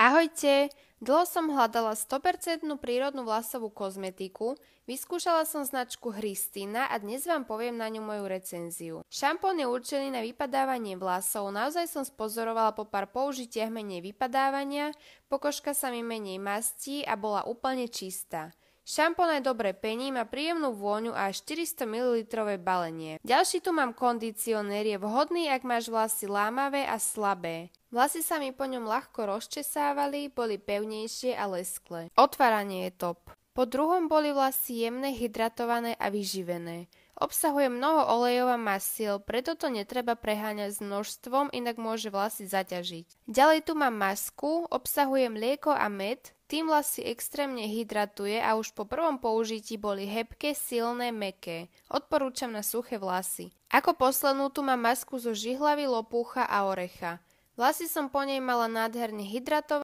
Ahojte! Dlho som hľadala 100% prírodnú vlasovú kozmetiku, vyskúšala som značku Christina a dnes vám poviem na ňu moju recenziu. Šampón je určený na vypadávanie vlasov, naozaj som spozorovala po pár použitiach menej vypadávania, pokožka sa mi menej mastí a bola úplne čistá. Šampón aj dobre pení, má príjemnú vôňu a 400 ml balenie. Ďalší tu mám kondicionér, je vhodný, ak máš vlasy lámavé a slabé. Vlasy sa mi po ňom ľahko rozčesávali, boli pevnejšie a lesklé. Otváranie je top. Po druhom boli vlasy jemné, hydratované a vyživené. Obsahuje mnoho olejov a masiel, preto to netreba preháňať s množstvom, inak môže vlasy zaťažiť. Ďalej tu mám masku, obsahuje mlieko a med, tým vlasy extrémne hydratuje a už po prvom použití boli hebké, silné, mäkké. Odporúčam na suché vlasy. Ako poslednú tu mám masku zo žihlavy, lopúcha a orecha. Vlasy som po nej mala nádherne hydratované